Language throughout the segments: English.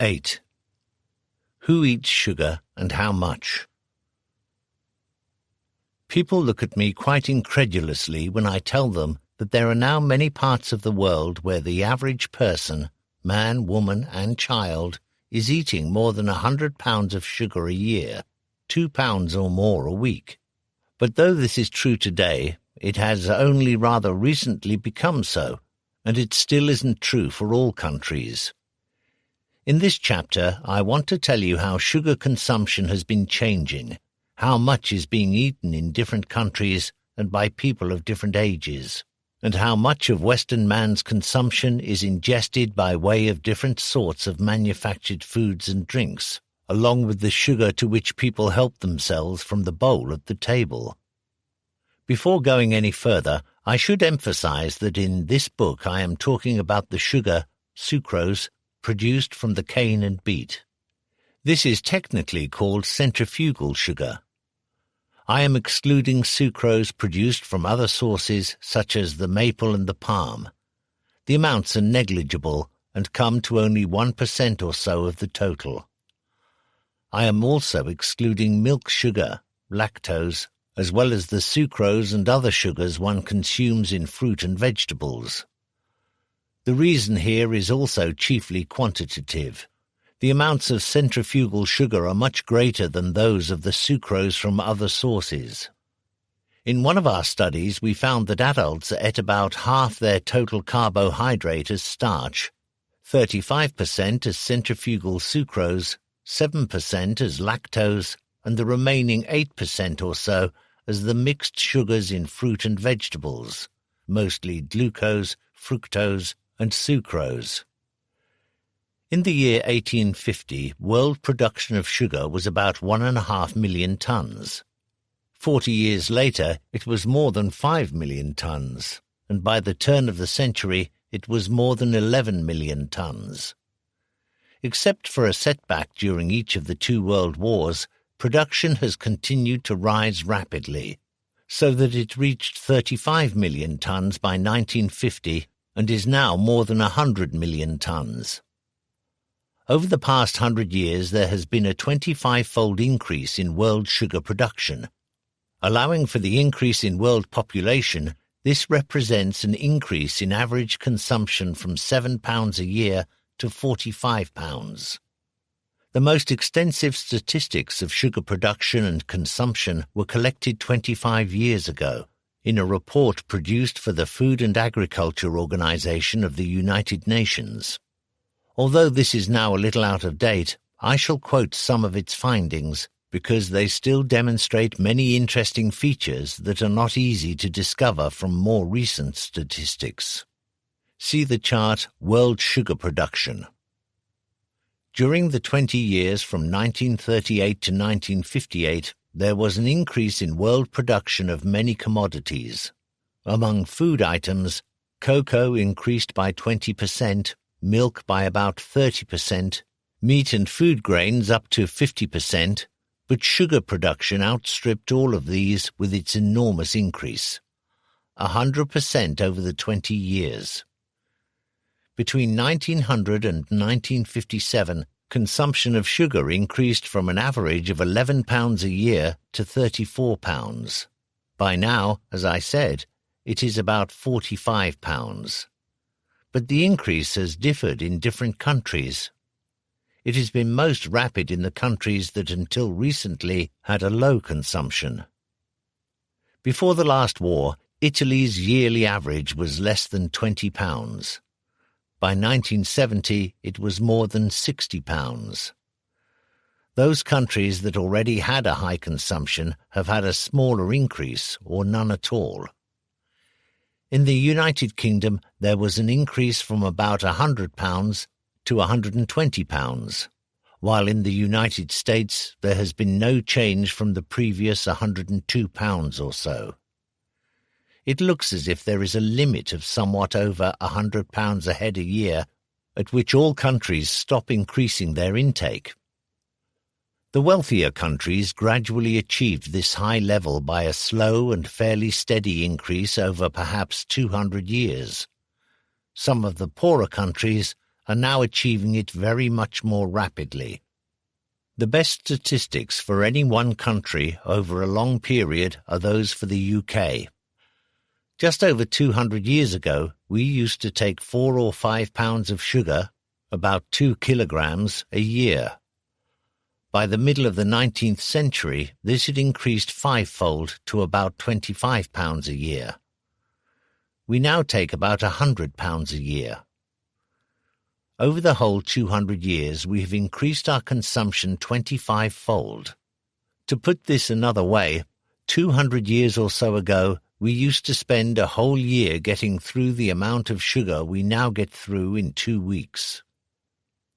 8. Who eats sugar and how much? People look at me quite incredulously when I tell them that there are now many parts of the world where the average person, man, woman, and child, is eating more than 100 pounds of sugar a year, 2 pounds or more a week. But though this is true today, it has only rather recently become so, and it still isn't true for all countries. In this chapter, I want to tell you how sugar consumption has been changing, how much is being eaten in different countries and by people of different ages, and how much of Western man's consumption is ingested by way of different sorts of manufactured foods and drinks, along with the sugar to which people help themselves from the bowl at the table. Before going any further, I should emphasize that in this book I am talking about the sugar, sucrose, produced from the cane and beet. This is technically called centrifugal sugar. I am excluding sucrose produced from other sources such as the maple and the palm. The amounts are negligible and come to only 1% or so of the total. I am also excluding milk sugar, lactose, as well as the sucrose and other sugars one consumes in fruit and vegetables. The reason here is also chiefly quantitative. The amounts of centrifugal sugar are much greater than those of the sucrose from other sources. In one of our studies, we found that adults ate about half their total carbohydrate as starch, 35% as centrifugal sucrose, 7% as lactose, and the remaining 8% or so as the mixed sugars in fruit and vegetables, mostly glucose, fructose, and sucrose. In the year 1850, world production of sugar was about 1.5 million tons. 40 years later, it was more than 5 million tons, and by the turn of the century, it was more than 11 million tons. Except for a setback during each of the two world wars, production has continued to rise rapidly, so that it reached 35 million tons by 1950 and is now more than 100 million tons. Over the past 100 years, there has been a 25-fold increase in world sugar production. Allowing for the increase in world population, this represents an increase in average consumption from 7 pounds a year to 45 pounds. The most extensive statistics of sugar production and consumption were collected 25 years ago in a report produced for the Food and Agriculture Organization of the United Nations. Although this is now a little out of date, I shall quote some of its findings because they still demonstrate many interesting features that are not easy to discover from more recent statistics. See the chart World Sugar Production. During the 20 years from 1938 to 1958, there was an increase in world production of many commodities. Among food items, cocoa increased by 20%, milk by about 30%, meat and food grains up to 50%, but sugar production outstripped all of these with its enormous increase, 100% over the 20 years. Between 1900 and 1957, consumption of sugar increased from an average of 11 pounds a year to 34 pounds. By now, as I said, it is about 45 pounds. But the increase has differed in different countries. It has been most rapid in the countries that until recently had a low consumption. Before the last war, Italy's yearly average was less than 20 pounds. By 1970, it was more than 60 pounds. Those countries that already had a high consumption have had a smaller increase or none at all. In the United Kingdom, there was an increase from about 100 pounds to 120 pounds, while in the United States there has been no change from the previous 102 pounds or so. It looks as if there is a limit of somewhat over 100 pounds a head a year, at which all countries stop increasing their intake. The wealthier countries gradually achieved this high level by a slow and fairly steady increase over perhaps 200 years. Some of the poorer countries, are now achieving it very much more rapidly. The best statistics for any one country over a long period are those for the UK. Just over 200 years ago, we used to take 4 or 5 pounds of sugar, about 2 kilograms, a year. By the middle of the 19th century, this had increased fivefold to about 25 pounds a year. We now take about 100 pounds a year. Over the whole 200 years, we have increased our consumption 25-fold. To put this another way, 200 years or so ago, we used to spend a whole year getting through the amount of sugar we now get through in 2 weeks.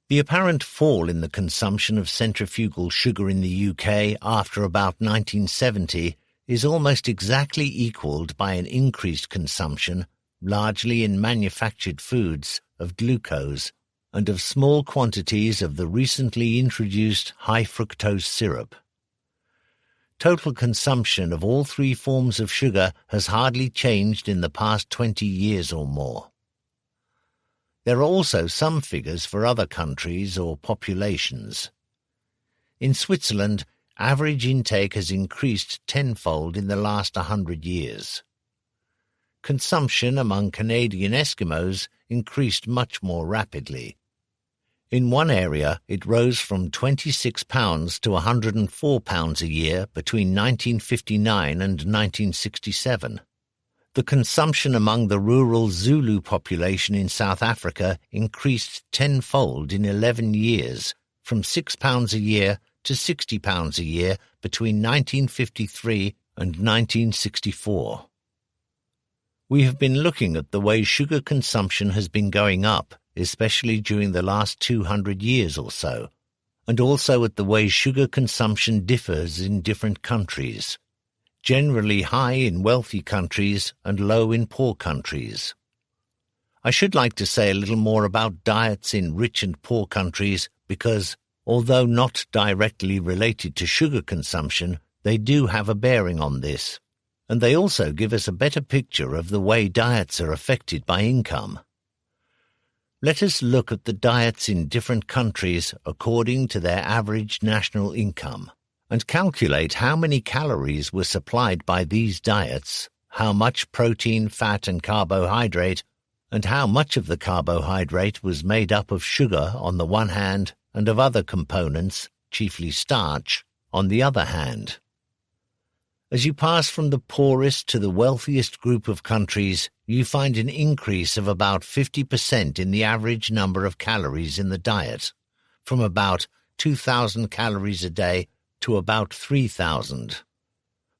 The apparent fall in the consumption of centrifugal sugar in the UK after about 1970 is almost exactly equalled by an increased consumption, largely in manufactured foods, of glucose, and of small quantities of the recently introduced high-fructose syrup. Total consumption of all 3 forms of sugar has hardly changed in the past 20 years or more. There are also some figures for other countries or populations. In Switzerland, average intake has increased tenfold in the last 100 years. Consumption among Canadian Eskimos increased much more rapidly. In one area, it rose from 26 pounds to 104 pounds a year between 1959 and 1967. The consumption among the rural Zulu population in South Africa increased tenfold in 11 years, from 6 pounds a year to 60 pounds a year between 1953 and 1964. We have been looking at the way sugar consumption has been going up, especially during the last 200 years or so, and also at the way sugar consumption differs in different countries, generally high in wealthy countries and low in poor countries. I should like to say a little more about diets in rich and poor countries because, although not directly related to sugar consumption, they do have a bearing on this, and they also give us a better picture of the way diets are affected by income. Let us look at the diets in different countries according to their average national income, and calculate how many calories were supplied by these diets, how much protein, fat and carbohydrate, and how much of the carbohydrate was made up of sugar on the one hand and of other components, chiefly starch, on the other hand. As you pass from the poorest to the wealthiest group of countries, you find an increase of about 50% in the average number of calories in the diet, from about 2,000 calories a day to about 3,000.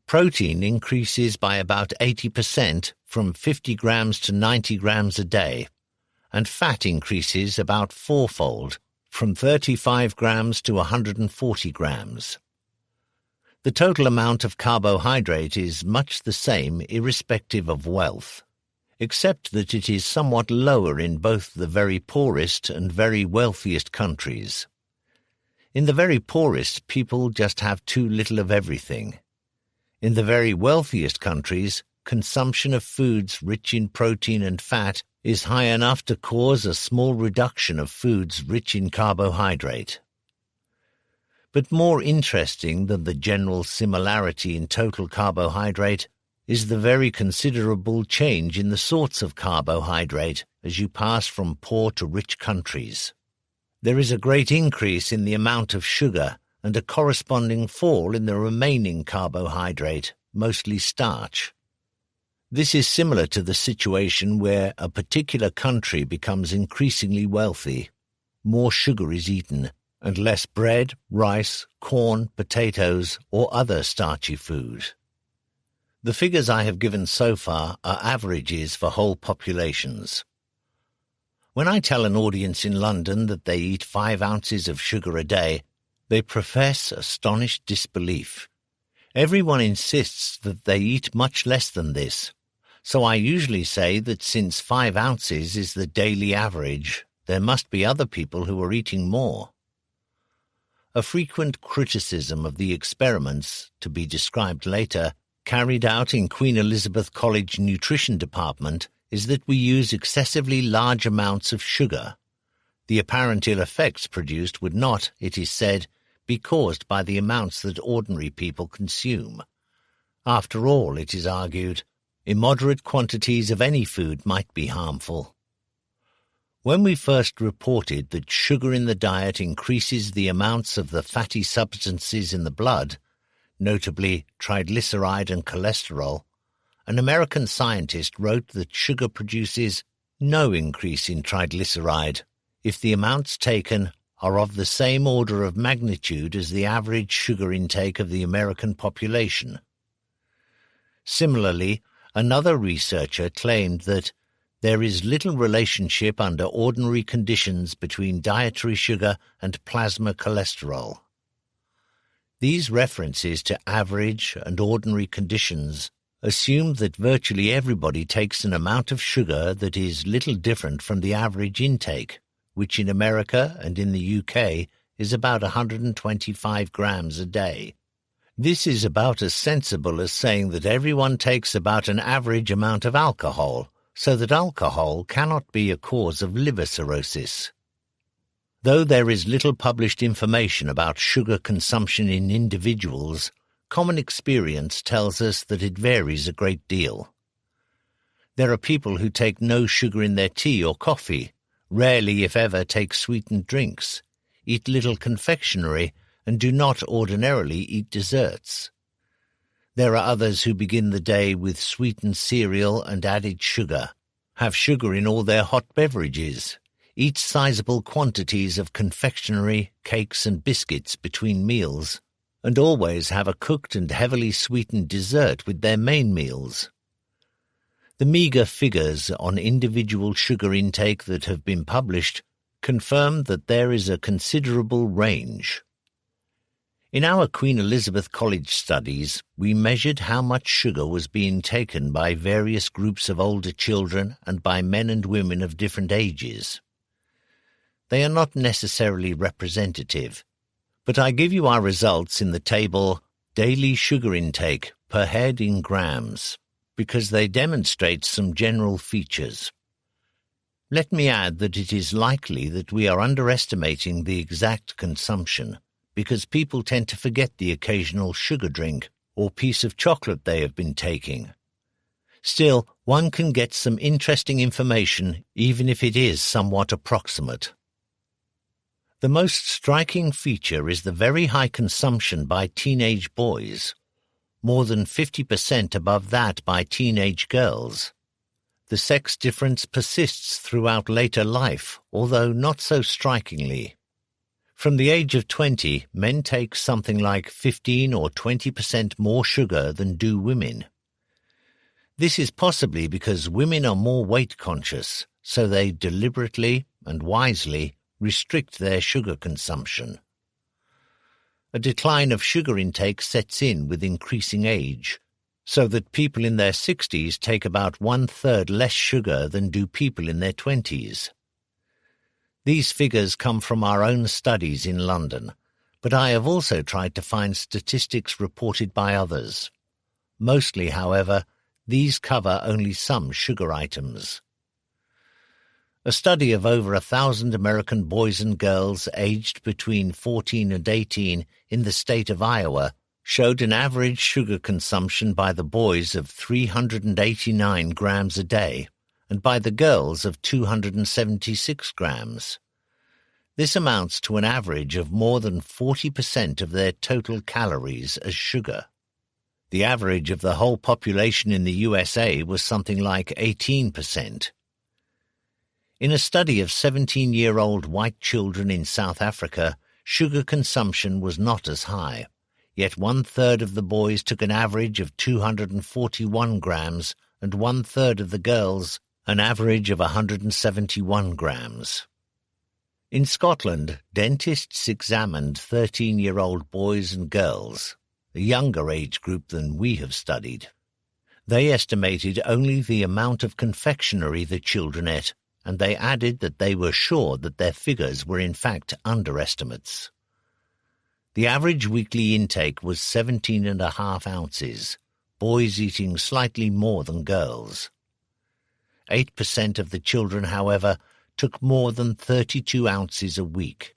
Protein increases by about 80%, from 50 grams to 90 grams a day, and fat increases about fourfold, from 35 grams to 140 grams. The total amount of carbohydrate is much the same irrespective of wealth, except that it is somewhat lower in both the very poorest and very wealthiest countries. In the very poorest, people just have too little of everything. In the very wealthiest countries, consumption of foods rich in protein and fat is high enough to cause a small reduction of foods rich in carbohydrate. But more interesting than the general similarity in total carbohydrate is the very considerable change in the sorts of carbohydrate as you pass from poor to rich countries. There is a great increase in the amount of sugar and a corresponding fall in the remaining carbohydrate, mostly starch. This is similar to the situation where a particular country becomes increasingly wealthy. More sugar is eaten, and less bread, rice, corn, potatoes, or other starchy food. The figures I have given so far are averages for whole populations. When I tell an audience in London that they eat 5 ounces of sugar a day, they profess astonished disbelief. Everyone insists that they eat much less than this, so I usually say that since 5 ounces is the daily average, there must be other people who are eating more. A frequent criticism of the experiments, to be described later, carried out in Queen Elizabeth College Nutrition Department is that we use excessively large amounts of sugar. The apparent ill effects produced would not, it is said, be caused by the amounts that ordinary people consume. After all, it is argued, immoderate quantities of any food might be harmful. When we first reported that sugar in the diet increases the amounts of the fatty substances in the blood, notably triglyceride and cholesterol, an American scientist wrote that sugar produces no increase in triglyceride if the amounts taken are of the same order of magnitude as the average sugar intake of the American population. Similarly, another researcher claimed that there is little relationship under ordinary conditions between dietary sugar and plasma cholesterol. These references to average and ordinary conditions assume that virtually everybody takes an amount of sugar that is little different from the average intake, which in America and in the UK is about 125 grams a day. This is about as sensible as saying that everyone takes about an average amount of alcohol, so that alcohol cannot be a cause of liver cirrhosis. Though there is little published information about sugar consumption in individuals, common experience tells us that it varies a great deal. There are people who take no sugar in their tea or coffee, rarely if ever take sweetened drinks, eat little confectionery, and do not ordinarily eat desserts. There are others who begin the day with sweetened cereal and added sugar, have sugar in all their hot beverages, eat sizable quantities of confectionery, cakes and biscuits between meals, and always have a cooked and heavily sweetened dessert with their main meals. The meagre figures on individual sugar intake that have been published confirm that there is a considerable range. In our Queen Elizabeth College studies, we measured how much sugar was being taken by various groups of older children and by men and women of different ages. They are not necessarily representative, but I give you our results in the table Daily Sugar Intake per Head in Grams, because they demonstrate some general features. Let me add that it is likely that we are underestimating the exact consumption, because people tend to forget the occasional sugar drink or piece of chocolate they have been taking. Still, one can get some interesting information even if it is somewhat approximate. The most striking feature is the very high consumption by teenage boys, more than 50% above that by teenage girls. The sex difference persists throughout later life, although not so strikingly. From the age of 20, men take something like 15 or 20% more sugar than do women. This is possibly because women are more weight conscious, so they deliberately and wisely restrict their sugar consumption. A decline of sugar intake sets in with increasing age, so that people in their 60s take about 1/3 less sugar than do people in their 20s. These figures come from our own studies in London, but I have also tried to find statistics reported by others. Mostly, however, these cover only some sugar items. A study of over 1,000 American boys and girls aged between 14 and 18 in the state of Iowa showed an average sugar consumption by the boys of 389 grams a day, and by the girls of 276 grams. This amounts to an average of more than 40% of their total calories as sugar. The average of the whole population in the USA was something like 18%. In a study of 17-year-old white children in South Africa, sugar consumption was not as high, yet 1/3 of the boys took an average of 241 grams and 1/3 of the girls an average of 171 grams. In Scotland, dentists examined 13-year-old boys and girls, a younger age group than we have studied. They estimated only the amount of confectionery the children ate, and they added that they were sure that their figures were in fact underestimates. The average weekly intake was 17.5 ounces, boys eating slightly more than girls. 8% of the children, however, took more than 32 ounces a week.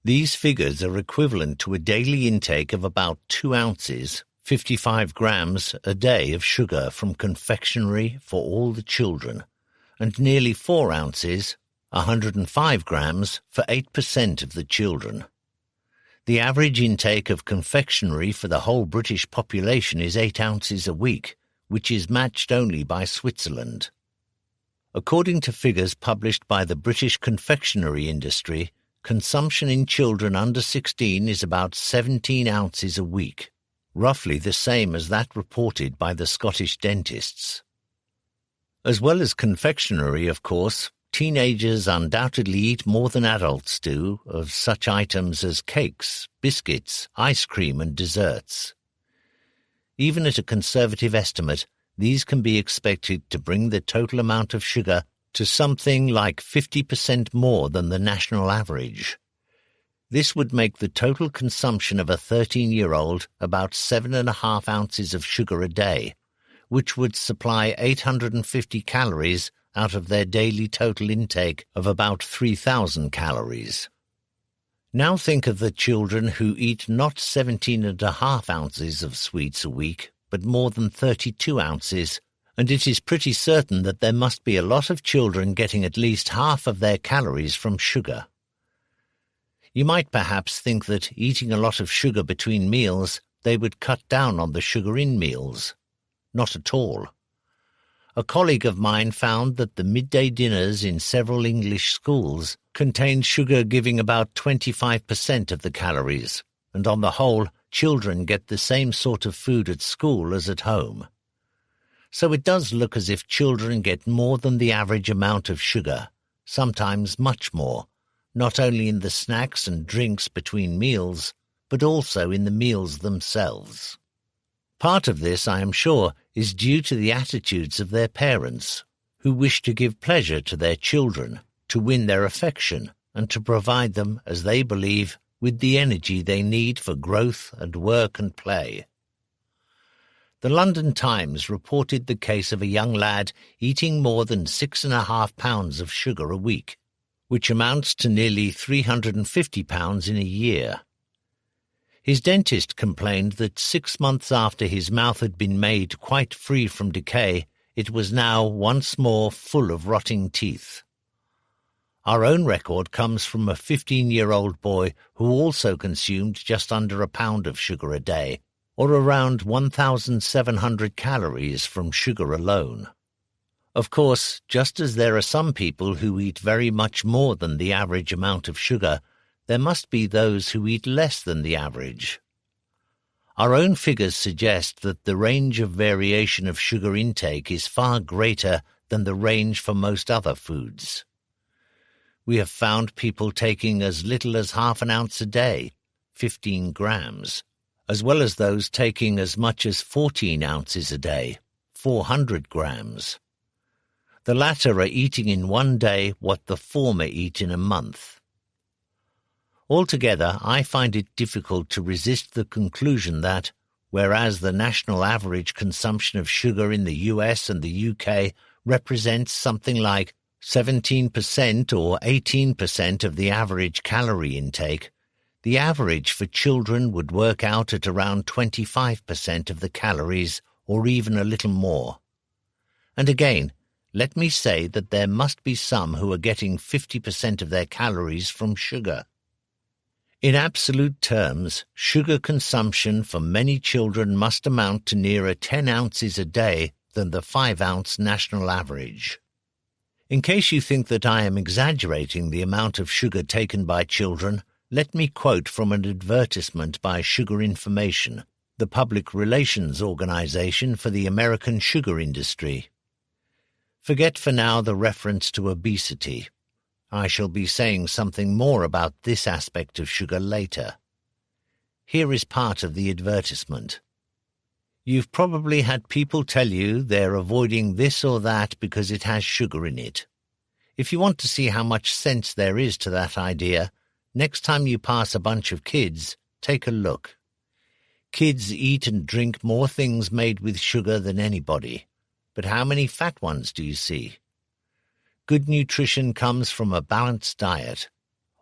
These figures are equivalent to a daily intake of about 2 ounces, 55 grams a day of sugar from confectionery for all the children, and nearly 4 ounces, 105 grams, for 8% of the children. The average intake of confectionery for the whole British population is 8 ounces a week, which is matched only by Switzerland. According to figures published by the British confectionery industry, consumption in children under 16 is about 17 ounces a week, roughly the same as that reported by the Scottish dentists. As well as confectionery, of course, teenagers undoubtedly eat more than adults do of such items as cakes, biscuits, ice cream, and desserts. Even at a conservative estimate, these can be expected to bring the total amount of sugar to something like 50% more than the national average. This would make the total consumption of a 13-year-old about 7.5 ounces of sugar a day, which would supply 850 calories out of their daily total intake of about 3,000 calories. Now think of the children who eat not 17.5 ounces of sweets a week, but more than 32 ounces, and it is pretty certain that there must be a lot of children getting at least half of their calories from sugar. You might perhaps think that eating a lot of sugar between meals, they would cut down on the sugar in meals. Not at all. A colleague of mine found that the midday dinners in several English schools contained sugar giving about 25% of the calories, and on the whole, children get the same sort of food at school as at home. So it does look as if children get more than the average amount of sugar, sometimes much more, not only in the snacks and drinks between meals, but also in the meals themselves. Part of this, I am sure, is due to the attitudes of their parents, who wish to give pleasure to their children, to win their affection, and to provide them, as they believe, with the energy they need for growth and work and play. The London Times reported the case of a young lad eating more than 6.5 pounds of sugar a week, which amounts to nearly 350 pounds in a year. His dentist complained that 6 months after his mouth had been made quite free from decay, it was now once more full of rotting teeth. Our own record comes from a 15-year-old boy who also consumed just under a pound of sugar a day, or around 1,700 calories from sugar alone. Of course, just as there are some people who eat very much more than the average amount of sugar, there must be those who eat less than the average. Our own figures suggest that the range of variation of sugar intake is far greater than the range for most other foods. We have found people taking as little as half an ounce a day, 15 grams, as well as those taking as much as 14 ounces a day, 400 grams. The latter are eating in one day what the former eat in a month. Altogether, I find it difficult to resist the conclusion that, whereas the national average consumption of sugar in the US and the UK represents something like 17% or 18% of the average calorie intake, the average for children would work out at around 25% of the calories or even a little more. And again, let me say that there must be some who are getting 50% of their calories from sugar. In absolute terms, sugar consumption for many children must amount to nearer 10 ounces a day than the 5-ounce national average. In case you think that I am exaggerating the amount of sugar taken by children, let me quote from an advertisement by Sugar Information, the public relations organization for the American sugar industry. Forget for now the reference to obesity. I shall be saying something more about this aspect of sugar later. Here is part of the advertisement. You've probably had people tell you they're avoiding this or that because it has sugar in it. If you want to see how much sense there is to that idea, next time you pass a bunch of kids, take a look. Kids eat and drink more things made with sugar than anybody. But how many fat ones do you see? Good nutrition comes from a balanced diet,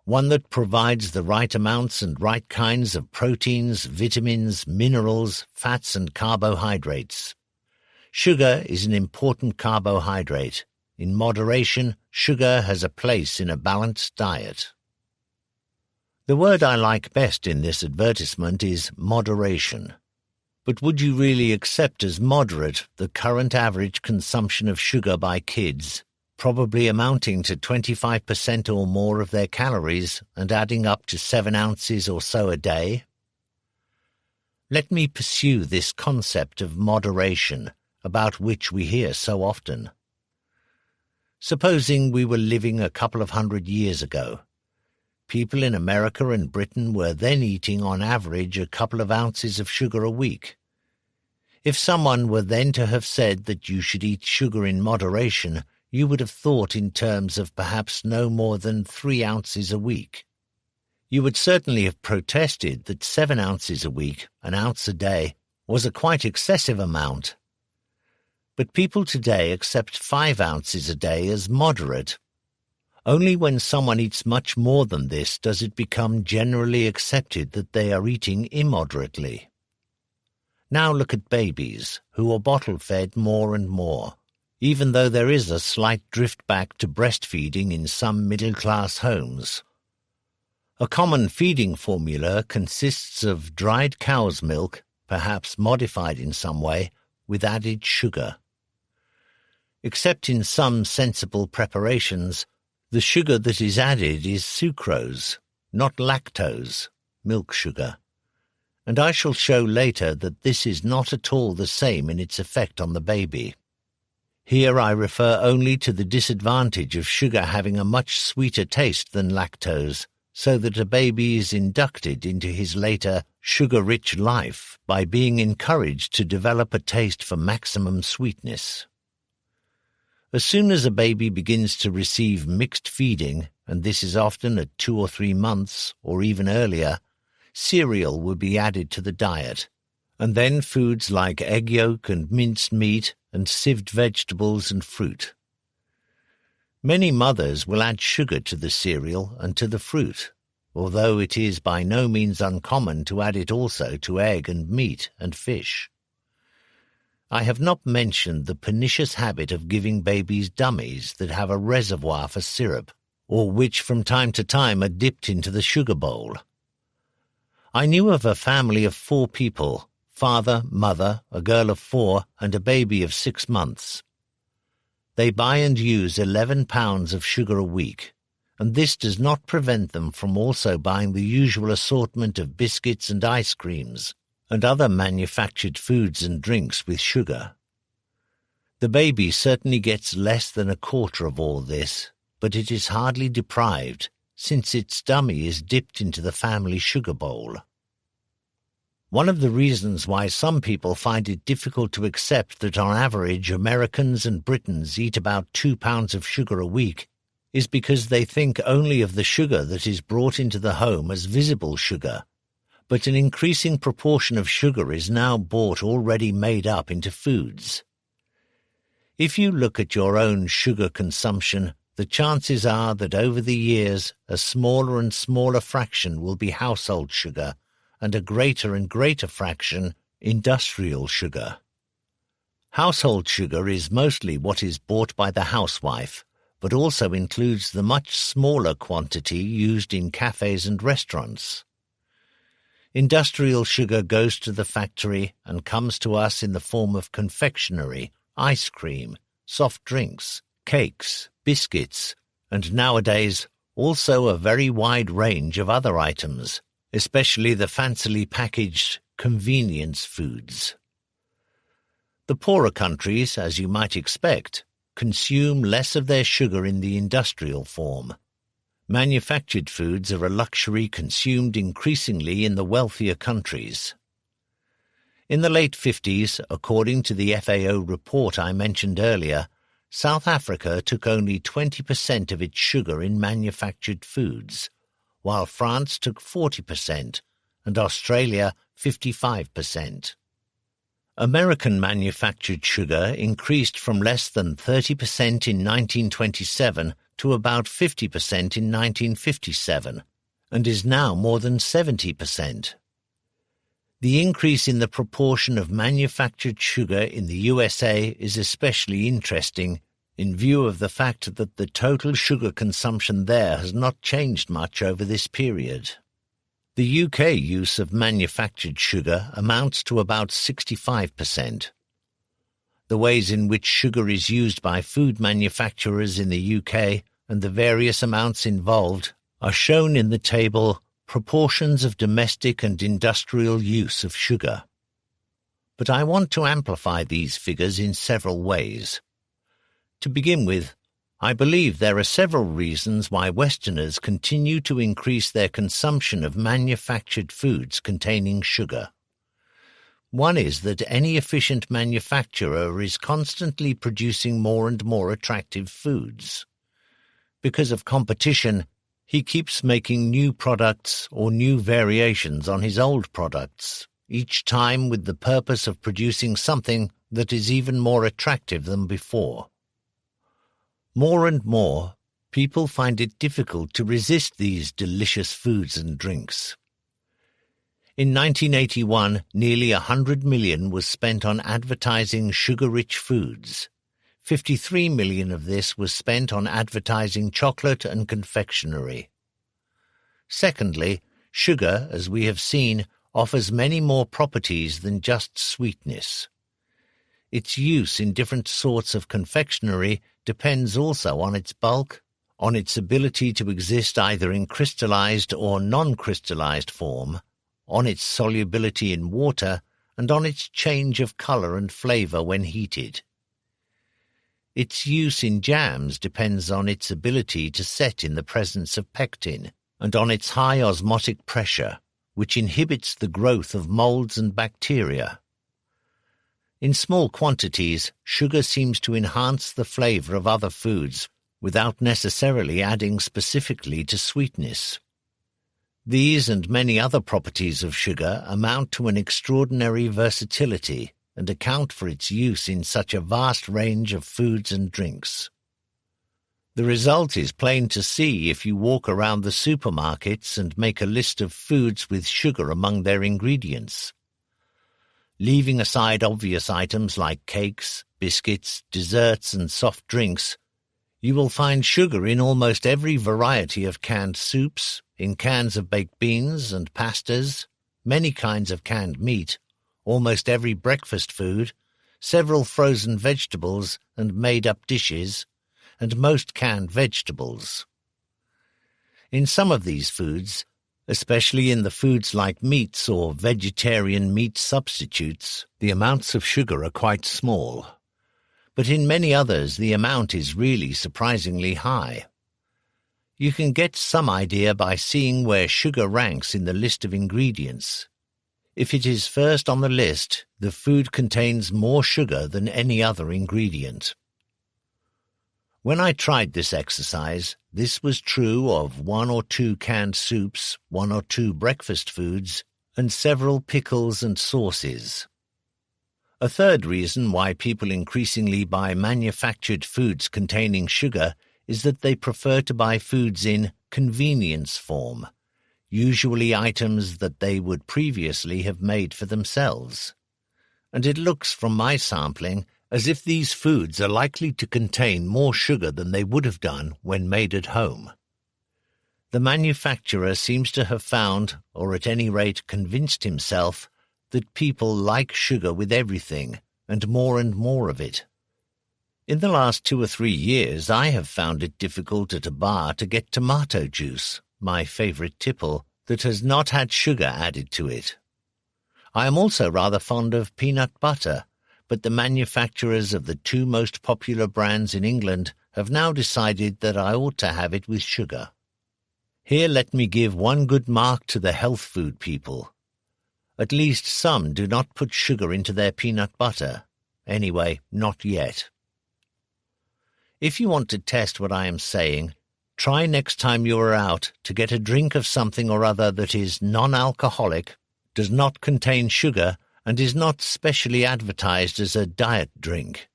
one that provides the right amounts and right kinds of proteins, vitamins, minerals, fats, and carbohydrates. Sugar is an important carbohydrate. In moderation, sugar has a place in a balanced diet. The word I like best in this advertisement is moderation. But would you really accept as moderate the current average consumption of sugar by kids, probably amounting to 25% or more of their calories and adding up to 7 ounces or so a day? Let me pursue this concept of moderation, about which we hear so often. Supposing we were living a couple of 100 years ago. People in America and Britain were then eating on average a couple of ounces of sugar a week. If someone were then to have said that you should eat sugar in moderation, you would have thought in terms of perhaps no more than 3 ounces a week. You would certainly have protested that 7 ounces a week, an ounce a day, was a quite excessive amount. But people today accept 5 ounces a day as moderate. Only when someone eats much more than this does it become generally accepted that they are eating immoderately. Now look at babies, who are bottle-fed more and more, even though there is a slight drift back to breastfeeding in some middle-class homes. A common feeding formula consists of dried cow's milk, perhaps modified in some way, with added sugar. Except in some sensible preparations, the sugar that is added is sucrose, not lactose, milk sugar. And I shall show later that this is not at all the same in its effect on the baby. Here I refer only to the disadvantage of sugar having a much sweeter taste than lactose, so that a baby is inducted into his later sugar-rich life by being encouraged to develop a taste for maximum sweetness. As soon as a baby begins to receive mixed feeding, and this is often at 2 or 3 months, or even earlier, cereal will be added to the diet, and then foods like egg yolk and minced meat and sieved vegetables and fruit. Many mothers will add sugar to the cereal and to the fruit, although it is by no means uncommon to add it also to egg and meat and fish. I have not mentioned the pernicious habit of giving babies dummies that have a reservoir for syrup, or which from time to time are dipped into the sugar bowl. I knew of a family of 4 people, father, mother, a girl of 4, and a baby of 6 months. They buy and use 11 pounds of sugar a week, and this does not prevent them from also buying the usual assortment of biscuits and ice creams, and other manufactured foods and drinks with sugar. The baby certainly gets less than a quarter of all this, but it is hardly deprived, since its dummy is dipped into the family sugar bowl. One of the reasons why some people find it difficult to accept that on average Americans and Britons eat about 2 pounds of sugar a week is because they think only of the sugar that is brought into the home as visible sugar, but an increasing proportion of sugar is now bought already made up into foods. If you look at your own sugar consumption, the chances are that over the years a smaller and smaller fraction will be household sugar and a greater and greater fraction industrial sugar. Household sugar is mostly what is bought by the housewife, but also includes the much smaller quantity used in cafes and restaurants. Industrial sugar goes to the factory and comes to us in the form of confectionery, ice cream, soft drinks, cakes, biscuits, and nowadays also a very wide range of other items, especially the fancily packaged convenience foods. The poorer countries, as you might expect, consume less of their sugar in the industrial form. Manufactured foods are a luxury consumed increasingly in the wealthier countries. In the late 50s, according to the FAO report I mentioned earlier, South Africa took only 20% of its sugar in manufactured foods, while France took 40% and Australia 55%. American manufactured sugar increased from less than 30% in 1927 to about 50% in 1957, and is now more than 70%. The increase in the proportion of manufactured sugar in the USA is especially interesting in view of the fact that the total sugar consumption there has not changed much over this period. The UK use of manufactured sugar amounts to about 65%. The ways in which sugar is used by food manufacturers in the UK and the various amounts involved are shown in the table Proportions of Domestic and Industrial Use of Sugar. But I want to amplify these figures in several ways. To begin with, I believe there are several reasons why Westerners continue to increase their consumption of manufactured foods containing sugar. One is that any efficient manufacturer is constantly producing more and more attractive foods. Because of competition, he keeps making new products or new variations on his old products, each time with the purpose of producing something that is even more attractive than before. More and more, people find it difficult to resist these delicious foods and drinks. In 1981, nearly 100 million was spent on advertising sugar-rich foods. 53 million of this was spent on advertising chocolate and confectionery. Secondly, sugar, as we have seen, offers many more properties than just sweetness. Its use in different sorts of confectionery depends also on its bulk, on its ability to exist either in crystallized or non-crystallized form, on its solubility in water, and on its change of color and flavor when heated. Its use in jams depends on its ability to set in the presence of pectin, and on its high osmotic pressure, which inhibits the growth of molds and bacteria. In small quantities, sugar seems to enhance the flavor of other foods without necessarily adding specifically to sweetness. These and many other properties of sugar amount to an extraordinary versatility and account for its use in such a vast range of foods and drinks. The result is plain to see if you walk around the supermarkets and make a list of foods with sugar among their ingredients. Leaving aside obvious items like cakes, biscuits, desserts, and soft drinks, you will find sugar in almost every variety of canned soups, in cans of baked beans and pastas, many kinds of canned meat, almost every breakfast food, several frozen vegetables and made-up dishes, and most canned vegetables. In some of these foods, especially in the foods like meats or vegetarian meat substitutes, the amounts of sugar are quite small. But in many others the amount is really surprisingly high. You can get some idea by seeing where sugar ranks in the list of ingredients. If it is first on the list, the food contains more sugar than any other ingredient. When I tried this exercise, this was true of 1 or 2 canned soups, 1 or 2 breakfast foods, and several pickles and sauces. A third reason why people increasingly buy manufactured foods containing sugar is that they prefer to buy foods in convenience form, usually items that they would previously have made for themselves. And it looks from my sampling as if these foods are likely to contain more sugar than they would have done when made at home. The manufacturer seems to have found, or at any rate convinced himself, that people like sugar with everything, and more of it. In the last 2 or 3 years I have found it difficult at a bar to get tomato juice, my favorite tipple, that has not had sugar added to it. I am also rather fond of peanut butter, but the manufacturers of the 2 most popular brands in England have now decided that I ought to have it with sugar. Here let me give one good mark to the health food people. At least some do not put sugar into their peanut butter. Anyway, not yet. If you want to test what I am saying, try next time you are out to get a drink of something or other that is non-alcoholic, does not contain sugar, and is not specially advertised as a diet drink.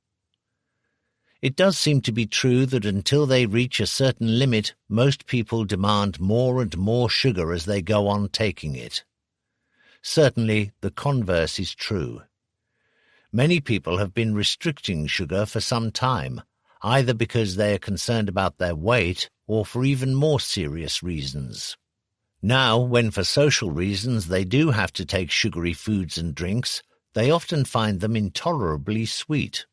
It does seem to be true that until they reach a certain limit, most people demand more and more sugar as they go on taking it. Certainly, the converse is true. Many people have been restricting sugar for some time, either because they are concerned about their weight or for even more serious reasons. Now, when for social reasons they do have to take sugary foods and drinks, they often find them intolerably sweet.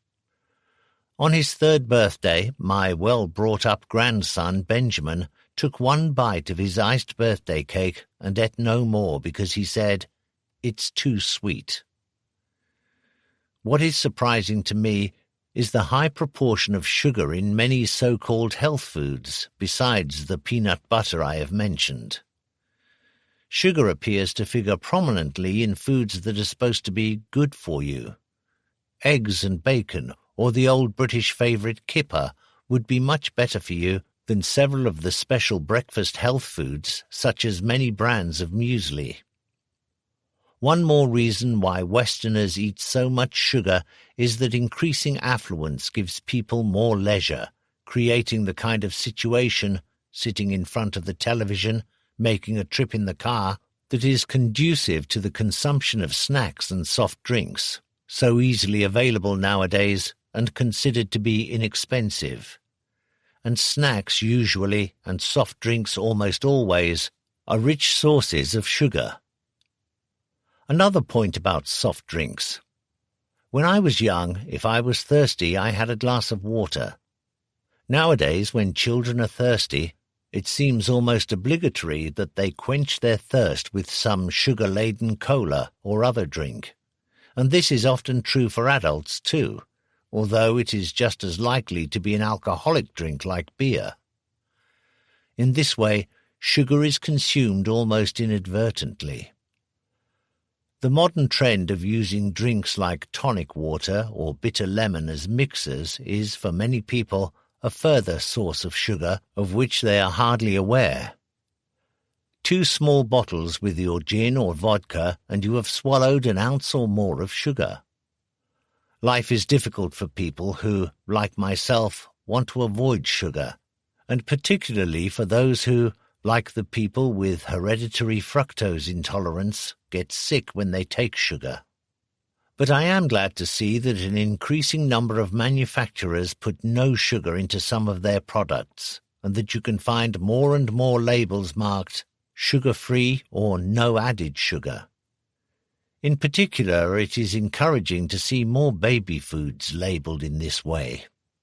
On his 3rd birthday, my well-brought-up grandson, Benjamin, took one bite of his iced birthday cake and ate no more because he said, "It's too sweet." What is surprising to me is the high proportion of sugar in many so-called health foods, besides the peanut butter I have mentioned. Sugar appears to figure prominently in foods that are supposed to be good for you. Eggs and bacon, or the old British favourite kipper, would be much better for you than several of the special breakfast health foods, such as many brands of muesli. One more reason why Westerners eat so much sugar is that increasing affluence gives people more leisure, creating the kind of situation, sitting in front of the television, making a trip in the car, that is conducive to the consumption of snacks and soft drinks, so easily available nowadays and considered to be inexpensive. And snacks usually, and soft drinks almost always, are rich sources of sugar. Another point about soft drinks. When I was young, if I was thirsty, I had a glass of water. Nowadays, when children are thirsty, it seems almost obligatory that they quench their thirst with some sugar-laden cola or other drink. And this is often true for adults too, although it is just as likely to be an alcoholic drink like beer. In this way, sugar is consumed almost inadvertently. The modern trend of using drinks like tonic water or bitter lemon as mixers is, for many people, a further source of sugar of which they are hardly aware. 2 small bottles with your gin or vodka and you have swallowed an ounce or more of sugar. Life is difficult for people who, like myself, want to avoid sugar, and particularly for those who, like the people with hereditary fructose intolerance, get sick when they take sugar. But I am glad to see that an increasing number of manufacturers put no sugar into some of their products, and that you can find more and more labels marked sugar-free or no added sugar. In particular, it is encouraging to see more baby foods labelled in this way.